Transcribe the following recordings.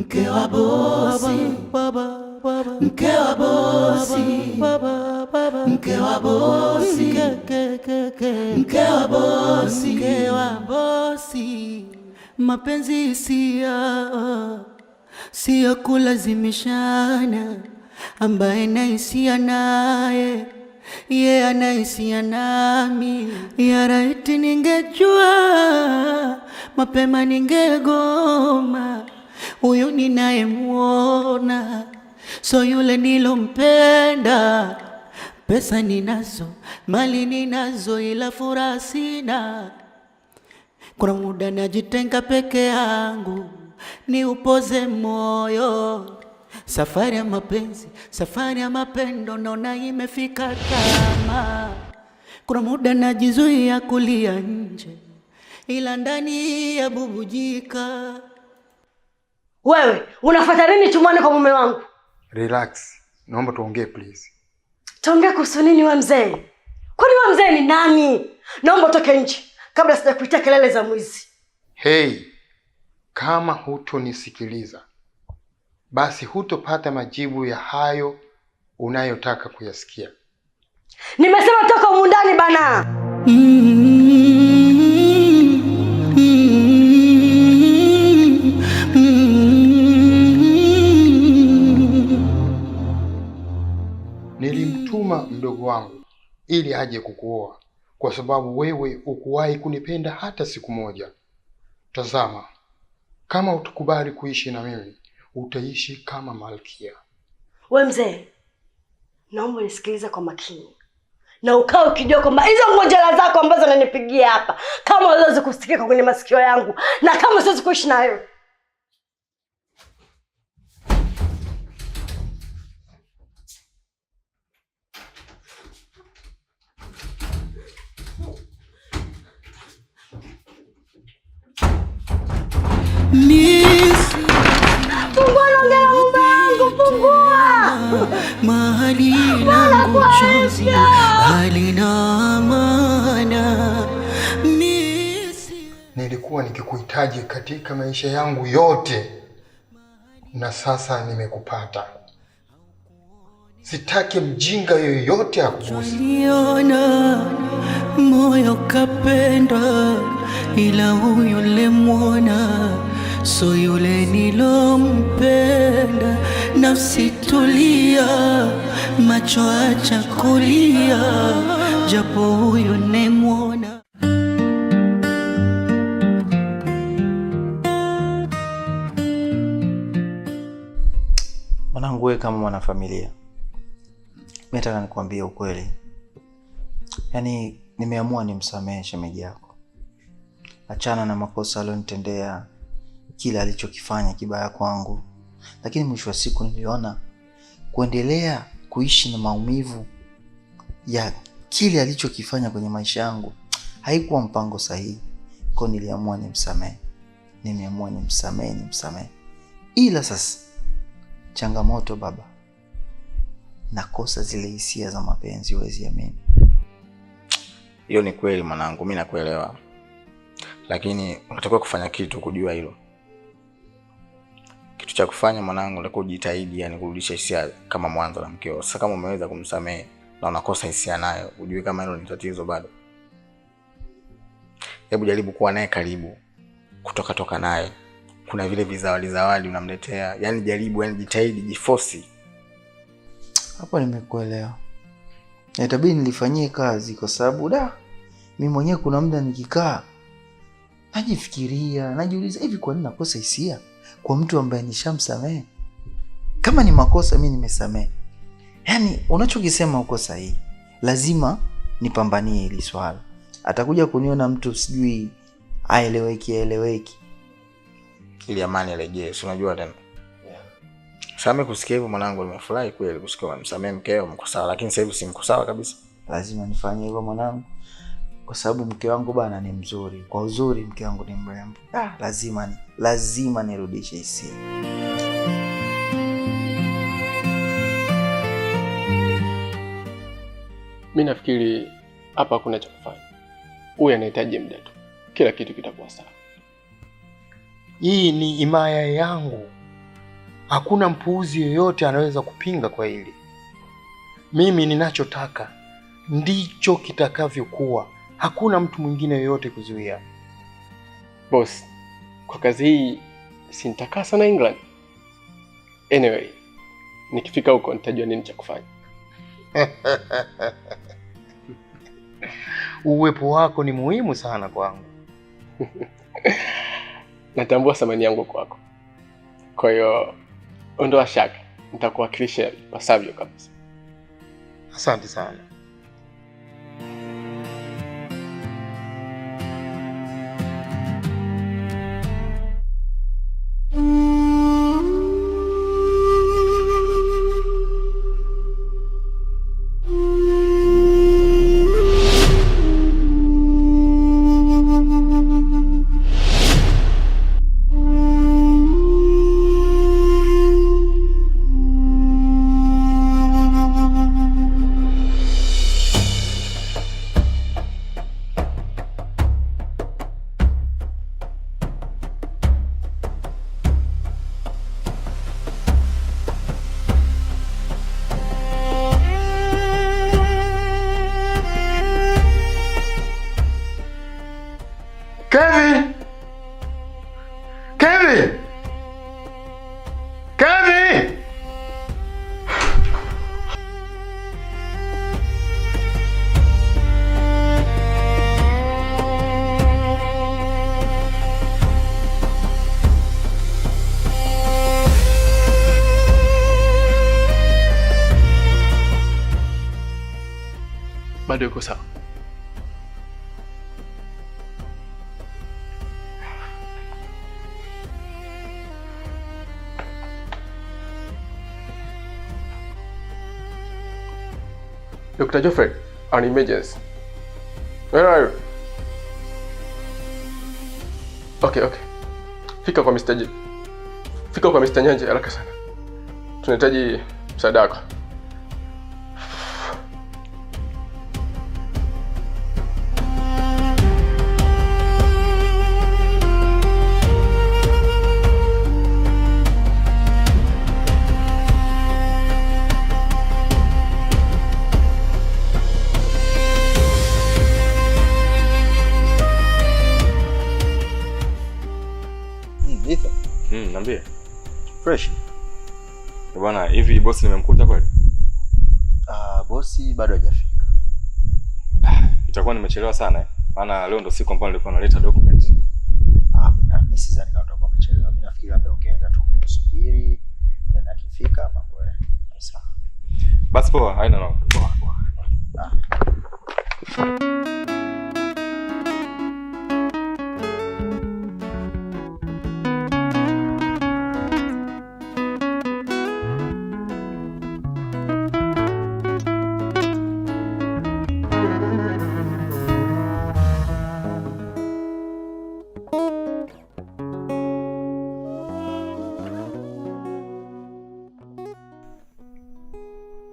Mke wa bosi, mke wa bosi, mke wa bosi, mke wa bosi, mke wa bosi. Mapenzi siyo kulazimishana, ambaye nahisia naye ye anahisia nami. Ya raiti ningejua mapema, ningegoma. Huyu ninayemuona so yule nilompenda. Pesa ninazo, mali ninazo, ila furaha sina. Kuna muda najitenga peke yangu ni upoze moyo. Safari ya mapenzi, safari ya mapendo, naona imefika kama. Kuna muda najizuia kulia nje, ila ndani ya bubujika. Wewe unafuata nini chumani kwa mume wangu? Relax, naomba tuongee please. Tuongee kuhusu nini wewe mzee? Kwani wewe mzee ni nani? Naomba utoke nje kabla sijakuitia kelele za mwizi. Hey, kama hutonisikiliza basi hutopata majibu ya hayo unayotaka kuyasikia. Nimesema toka humu ndani bana. Nilimtuma mdogo wangu ili aje kukuoa kwa sababu wewe ukuwahi kunipenda hata siku moja. Tazama, kama utakubali kuishi na mimi, utaishi kama malkia. Wewe mzee, naomba nisikilize kwa makini. Na ukao ukijua kwamba hizo ngojera zako ambazo unanipigia hapa kama unaweza kusikika kwenye masikio yangu na kama siwezi kuishi na wewe. Fungua longea mwangu, fungua. Mahali langu chozi halina maana. Nilikuwa nikikuhitaji katika maisha yangu yote, na sasa nimekupata. Sitaki mjinga yoyote akuguse. Niliona moyo kapenda, ila huyo lemwona so yule nilompenda. Nafsi tulia, macho acha kulia, japo huyo nemwona. Mwanangu, wewe kama mwanafamilia, mimi nataka nikwambie ukweli. Yaani nimeamua nimsamehe shemeji yako. Achana na makosa alionitendea, kile alichokifanya kibaya kwangu. Lakini mwisho wa siku niliona kuendelea kuishi na maumivu ya kile alichokifanya kwenye maisha yangu haikuwa mpango sahihi. Kwa niliamua nimsamehe. Nimeamua nimsamehe. Ila sasa changamoto baba, nakosa zile hisia za mapenzi, huwezi amini. Hiyo ni kweli mwanangu, mimi nakuelewa. Lakini unatakiwa kufanya kitu kujua hilo. Kitu cha kufanya mwanangu ni kujitahidi, yani kurudisha hisia kama mwanzo na mkeo. Sasa kama umeweza kumsamehe na unakosa hisia nayo, ujue kama hilo ni tatizo bado. Hebu jaribu kuwa naye karibu. Kutoka naye. Kuna vile vizawadi unamletea. Yani jaribu, yani jitahidi, jiforce. Hapo nimekuelewa. Na itabidi nilifanyie kazi kwa sababu mimi mwenyewe kuna muda nikikaa najifikiria, najiuliza hivi kwa nini nakosa hisia kwa mtu ambaye nishamsamehe? Kama ni makosa mimi nimesamehe. Yaani unachokisema uko sahihi. Lazima nipambanie hili swala. Atakuja kuniona mtu sijui aeleweki. Ili amani irejee, si unajua tena. Sasa mimi kusikia hivyo mwanangu nimefurahi kweli kusikia umemsamehe mkeo, mko sawa, lakini sasa hivi simko sawa kabisa. Lazima nifanye hivyo mwanangu. Kwa sababu mke wangu bana ni mzuri. Kwa uzuri mke wangu ni mrembo. Lazima nirudishe hisia. Mimi nafikiri hapa hakuna cha kufanya. Huyu anahitaji muda tu. Kila kitu kitakuwa sawa. Hii ni himaya yangu. Hakuna mpuuzi yoyote anaweza kupinga kwa hili. Mimi ninachotaka ndicho kitakavyokuwa. Hakuna mtu mwingine yoyote kuzuia. Boss, kwa kazi hii si nitakaa sana England. Anyway, nikifika huko nitajua nini cha kufanya. Uwepo wako ni muhimu sana kwangu. Natambua thamani yangu kwako. Kwa hiyo ondoa shaka, nitakuwakilisha pasavyo kabisa. Asante sana. Kevin! Kevin! Kevin! Bado yuko sawa. Dr. Geoffrey, an emergency. Where are you? Okay. Fika kwa Mr. J. Fika kwa Mr. Nyanje haraka sana. Tunahitaji msaada wako. Niambie. Fresh. Bwana, hivi bosi nimemkuta kweli? Bosi bado hajafika. Itakuwa nimechelewa sana maana leo ndo siku ambayo nilikuwa naleta document. Mimi sidhani kama utakuwa umechelewa. Mimi nafikiri labda ungeenda tu kusubiri na akifika mambo sawa. Basi poa, haina noma. Poa.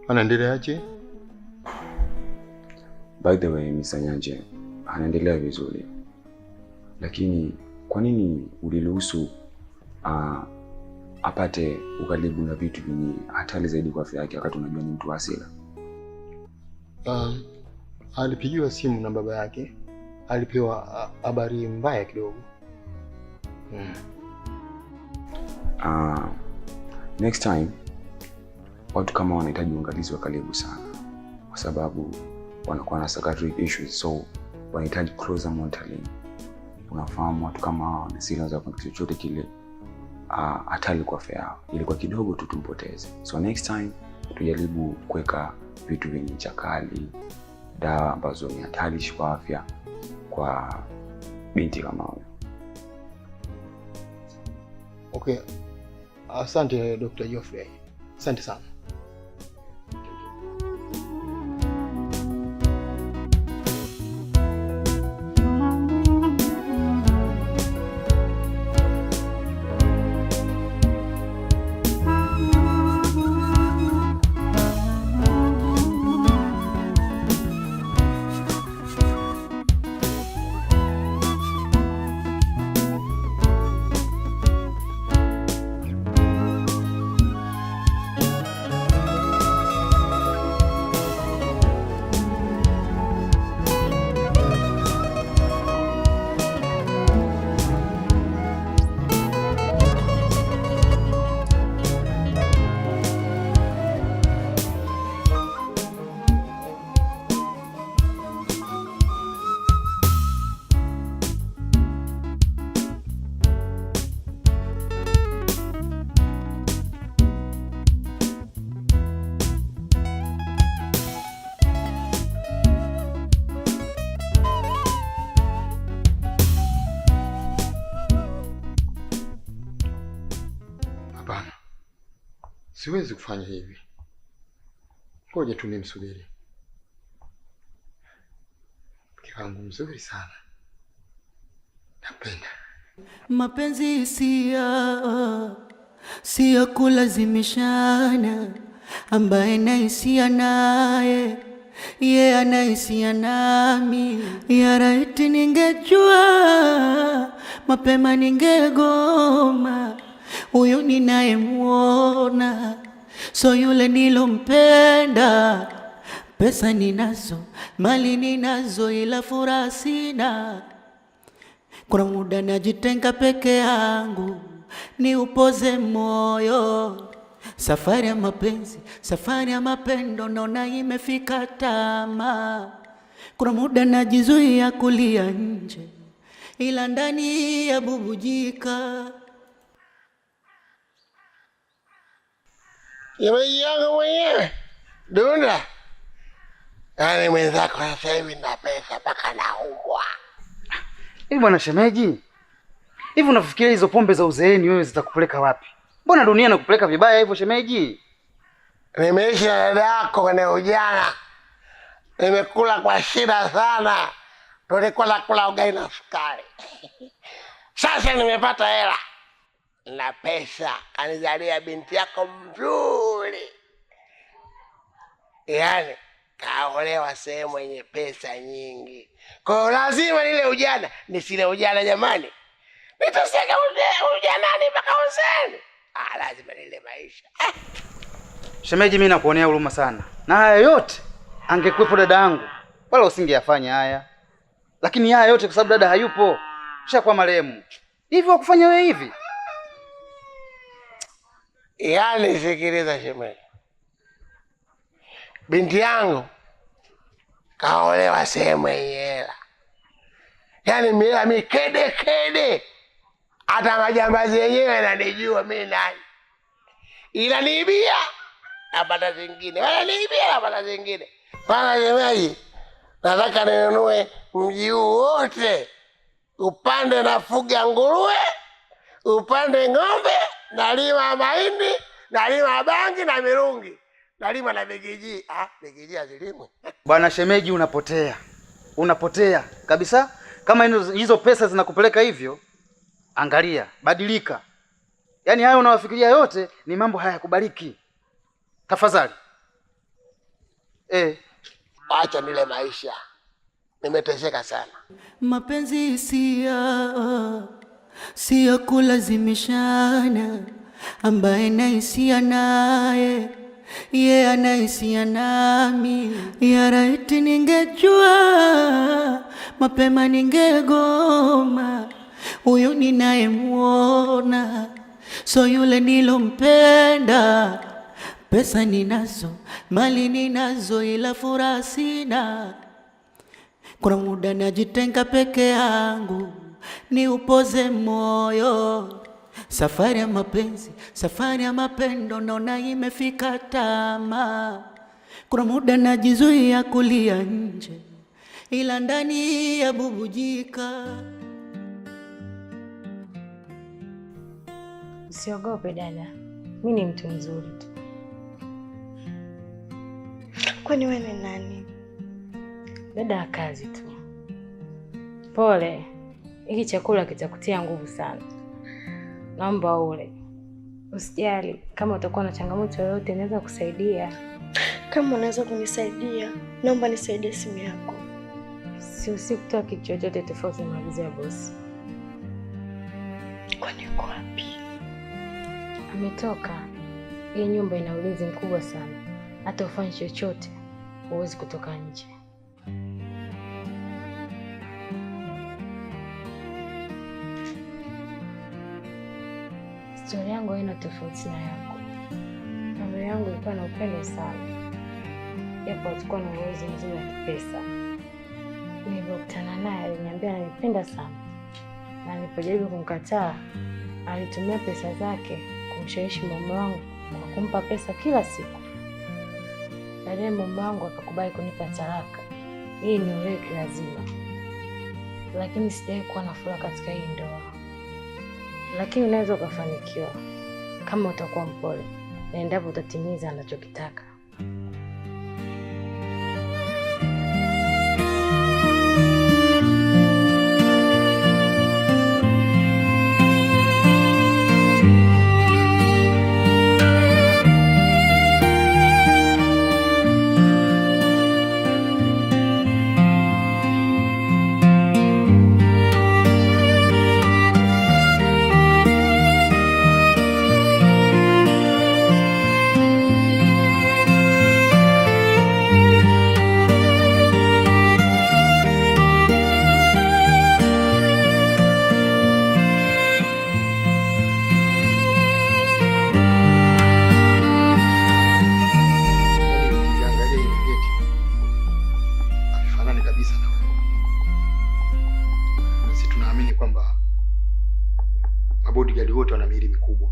Anaendeleaje? By the way, Mr. Nyanje anaendelea vizuri. Lakini kwa nini uliruhusu apate ukaribu na vitu vyenye hatari zaidi kwa afya yake wakati unajua ni mtu wa hasira? Alipigiwa simu na baba yake. Alipewa habari mbaya kidogo. Next time watu kama wanahitaji uangalizi wa karibu sana, kwa sababu wanakuwa na psychiatric issues, so wanahitaji closer monitoring. Unafahamu watu kama hao na sila za kwa chochote kile hatari kwa afya yao, ilikuwa kidogo tu tumpoteze. So next time tujaribu kuweka vitu vyenye chakali, dawa ambazo ni hatari kwa afya kwa binti kama huyo. Okay. Asante Dr. Geoffrey. Asante sana. siwezi kufanya hivi. Ngoja tu nimsubiri. Mke wangu mzuri sana, napenda. Mapenzi siya kulazimishana, ambaye nahisia naye ye anahisia nami. Ya laiti ningejua mapema, ningegoma. Huyu ninayemuona so yule nilompenda. Pesa ninazo, mali ninazo, ila furaha sina. Kuna muda najitenga peke yangu ni upoze moyo. Safari ya mapenzi, safari ya mapendo, naona imefika tama. Kuna muda najizuia kulia nje, ila ndani ya bubujika. Shemeji yangu mwenyewe Dunda, yaani mwenzako sasa hivi na pesa mpaka naumwa. Hivi bwana shemeji, hivi unafikiria hizo pombe za uzeeni wewe zitakupeleka wapi? Mbona dunia inakupeleka vibaya hivyo shemeji? Nimeishi na dada yako kwenye ujana, nimekula kwa shida sana, tulikuwa nakula ugali na sukari. Sasa nimepata hela na pesa, kanizalia binti yako mzuri, yaani kaolewa sehemu yenye pesa nyingi. Kwa hiyo lazima nile ujana. Nisile ujana jamani, nituseke ujanani mpaka uzeni. Lazima nile maisha. Shemeji, mimi nakuonea huruma sana, na haya yote angekuwepo dada yangu wala usingeyafanya haya. Lakini haya yote kwa sababu dada hayupo, shakuwa marehemu. Hivi wakufanya wewe hivi? Yaani sikiliza shemeji, binti yangu kaolewa sehemu yenye hela, yaani mila mikede kede, hata majambazi yenyewe yananijua mimi nani. Ila niibia napata zingine, wala niibia napata zingine. Bwana shemeji, nataka ninunue mji huu wote, upande nafuga nguruwe, upande ng'ombe, nalima mahindi, nalima bangi na mirungi, nalima na bigiji. Bigiji hazilimwi. Bwana shemeji, unapotea kabisa. Kama hizo pesa zinakupeleka hivyo, angalia, badilika. Yaani hayo unawafikiria yote ni mambo hayakubaliki. Tafadhali. Acha nile maisha, nimeteseka sana. Mapenzi siya kulazimishana, ambaye nahisia naye ye anahisia nami. Ya laiti ningejua mapema, ningegoma. Huyu ninayemuona so yule nilompenda. Pesa ninazo, mali ninazo, ila furaha sina. Kuna muda najitenga peke yangu ni upoze moyo. Safari ya mapenzi, safari ya mapendo, naona imefika tama. Kuna muda najizuia kulia nje, ila ndani ya bubujika. Usiogope dada, mimi ni mtu mzuri tu. Kwani wewe ni nani? Dada ya kazi tu. Pole, hiki chakula kitakutia nguvu sana, naomba ule. Usijali, kama utakuwa na changamoto yoyote naweza kusaidia. Kama unaweza kunisaidia, naomba nisaidie simu yako. Si usikutoa kitu chochote tofauti na maagizo ya bosi. Kwani uko wapi? Ametoka. Hii nyumba ina ulinzi mkubwa sana, hata ufanye chochote huwezi kutoka nje. Historia yangu haina tofauti na yako. Mama yangu ilikuwa na upendo sana, japo alikuwa na uwezo mzuri wa kipesa. Nilipokutana naye aliniambia ananipenda sana, na nilipojaribu kumkataa alitumia pesa zake kumshawishi mume wangu kwa kumpa pesa kila siku. Baadaye mume wangu akakubali kunipa talaka ili niolewe kilazima, lakini sijawahi kuwa na furaha katika hii ndoa. Lakini unaweza ukafanikiwa kama utakuwa mpole. endapo utatimiza anachokitaka. Mabodyguard wote wana miili mikubwa.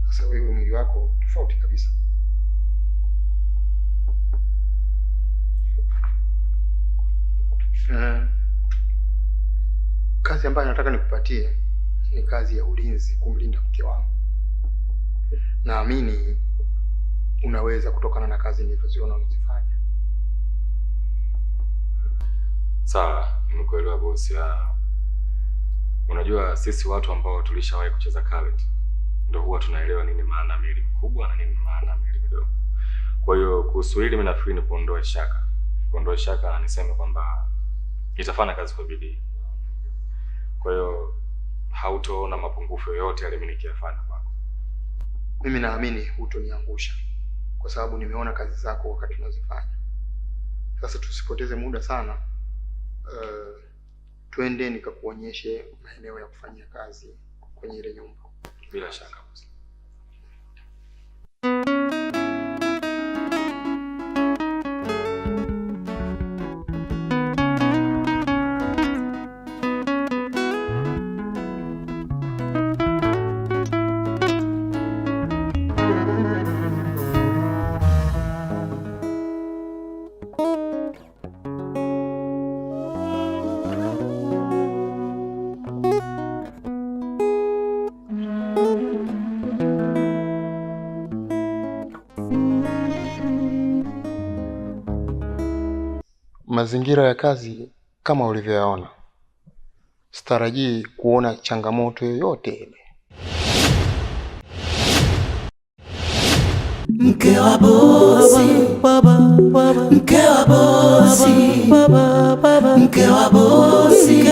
Sasa wewe mwili wako tofauti kabisa. Kazi ambayo nataka nikupatie ni kazi ya ulinzi, kumlinda mke wangu. Naamini unaweza kutokana na kazi nilizoziona unazifanya. Sawa, nimekuelewa bosi. Unajua sisi watu ambao tulishawahi kucheza karate ndio huwa tunaelewa nini maana miili mikubwa na nini maana miili midogo. Kwa hiyo kuhusu hili mimi nafikiri ni kuondoa shaka. Kuondoa shaka na niseme kwamba nitafanya kazi kwa bidii. Kwa hiyo hautoona mapungufu yoyote yale mimi nikiyafanya kwako. Mimi naamini hutoniangusha kwa sababu nimeona kazi zako wakati unazifanya. Sasa tusipoteze muda sana. Twende nikakuonyeshe maeneo ya kufanyia kazi kwenye ile nyumba. Bila shaka. Mazingira ya kazi kama ulivyoyaona. Sitarajii kuona changamoto yoyote ile. Mke wa bosi, mke wa bosi, mke wa bosi,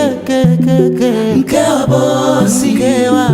mke wa bosi, mke wa